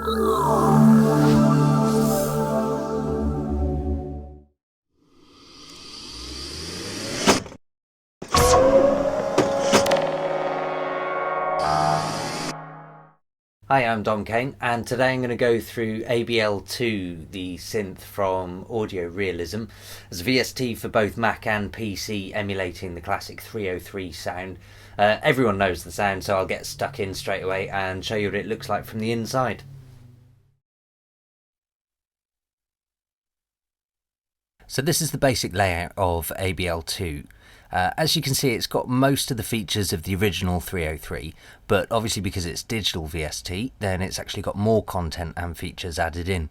Hi, I'm Kane, and today I'm going to go through ABL2, the synth from Audio Realism. As a VST for both Mac and PC, emulating the classic 303 sound. Everyone knows the sound, so I'll get stuck in straight away and show you what it looks like from the inside. So this is the basic layout of ABL2. As you can see, it's got most of the features of the original 303, but obviously because it's digital VST, then it's actually got more content and features added in.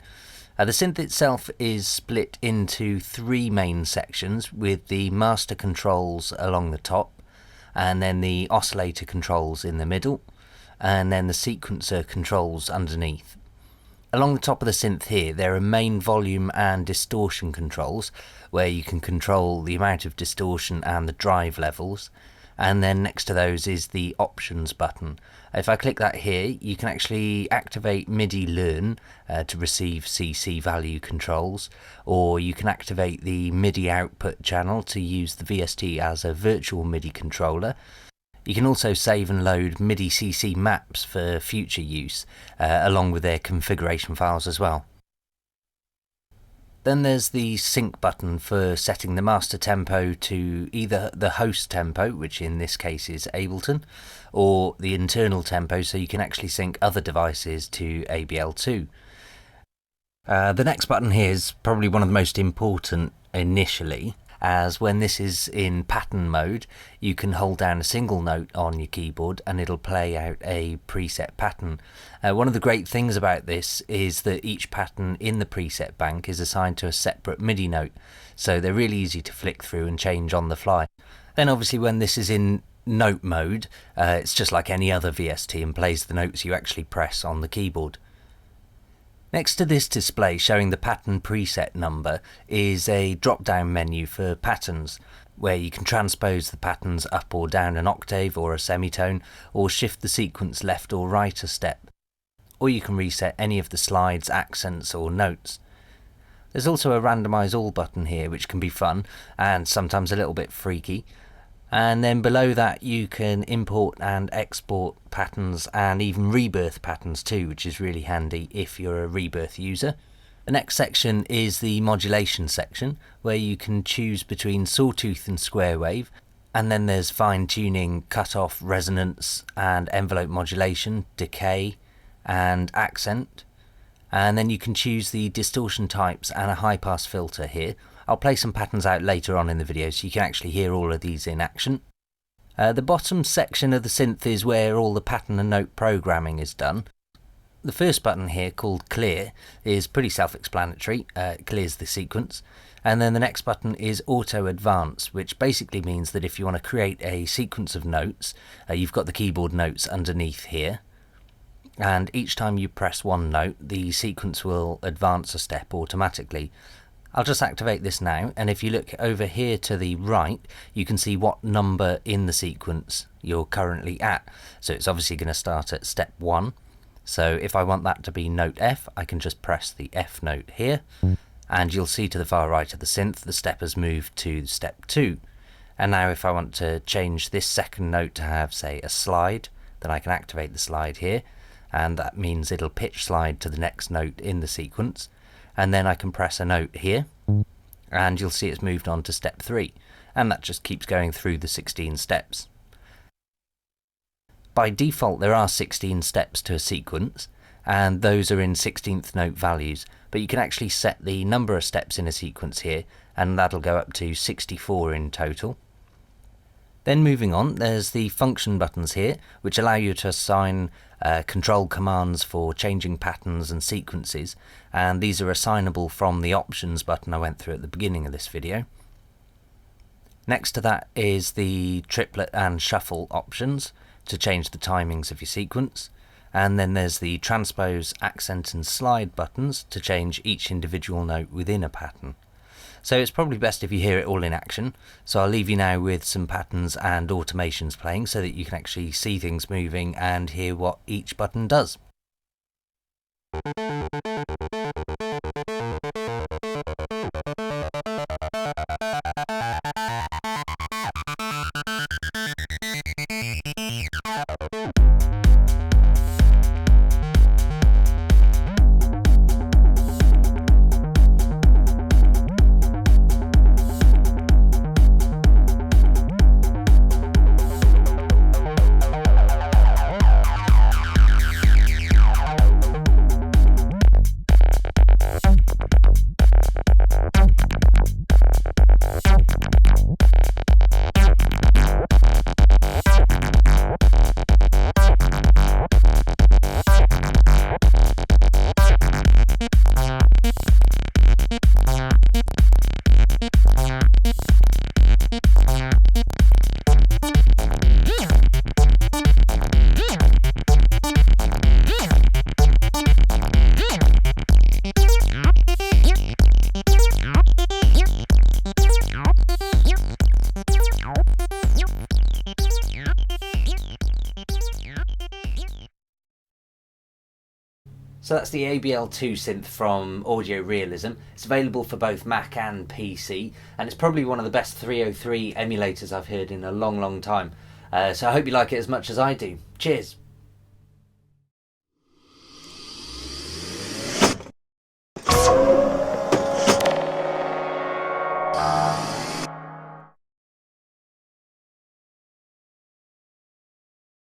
The synth itself is split into three main sections, with the master controls along the top, and then the oscillator controls in the middle, and then the sequencer controls underneath. Along the top of the synth here, there are main volume and distortion controls, where you can control the amount of distortion and the drive levels. And then next to those is the options button. If I click that here, you can actually activate MIDI learn to receive CC value controls, or you can activate the MIDI output channel to use the VST as a virtual MIDI controller. You can also save and load MIDI CC maps for future use, along with their configuration files as well. Then there's the sync button for setting the master tempo to either the host tempo, which in this case is Ableton, or the internal tempo, so you can actually sync other devices to ABL2. The next button here is probably one of the most important initially, as when this is in pattern mode, you can hold down a single note on your keyboard and it'll play out a preset pattern. One of the great things about this is that each pattern in the preset bank is assigned to a separate MIDI note, so they're really easy to flick through and change on the fly. Then obviously when this is in note mode, it's just like any other VST and plays the notes you actually press on the keyboard. Next to this display showing the pattern preset number is a drop-down menu for patterns, where you can transpose the patterns up or down an octave or a semitone, or shift the sequence left or right a step. Or you can reset any of the slides, accents or notes. There's also a randomize all button here, which can be fun and sometimes a little bit freaky. And then below that you can import and export patterns and even rebirth patterns too, which is really handy if you're a rebirth user. The next section is the modulation section, where you can choose between sawtooth and square wave, and then there's fine tuning, cutoff, resonance and envelope modulation, decay and accent. And then you can choose the distortion types and a high pass filter here. I'll play some patterns out later on in the video so you can actually hear all of these in action. The bottom section of the synth is where all the pattern and note programming is done. The first button here, called clear, is pretty self-explanatory. It clears the sequence. And then the next button is auto advance, which basically means that if you want to create a sequence of notes, you've got the keyboard notes underneath here. And each time you press one note, the sequence will advance a step automatically. I'll just activate this now, and if you look over here to the right, you can see what number in the sequence you're currently at. So it's obviously going to start at step 1. So if I want that to be note F, I can just press the F note here, and you'll see to the far right of the synth, the step has moved to step 2. And now if I want to change this second note to have, say, a slide, then I can activate the slide here, and that means it'll pitch slide to the next note in the sequence. And then I can press a note here, and you'll see it's moved on to step 3, and that just keeps going through the 16 steps. By default there are 16 steps to a sequence, and those are in 16th note values, but you can actually set the number of steps in a sequence here, and that'll go up to 64 in total. Then moving on, there's the function buttons here, which allow you to assign control commands for changing patterns and sequences, and these are assignable from the options button I went through at the beginning of this video. Next to that is the triplet and shuffle options to change the timings of your sequence, and then there's the transpose, accent and slide buttons to change each individual note within a pattern. So it's probably best if you hear it all in action, so I'll leave you now with some patterns and automations playing so that you can actually see things moving and hear what each button does. So that's the ABL2 synth from Audio Realism. It's available for both Mac and PC, and it's probably one of the best 303 emulators I've heard in a long, long time. So I hope you like it as much as I do. Cheers!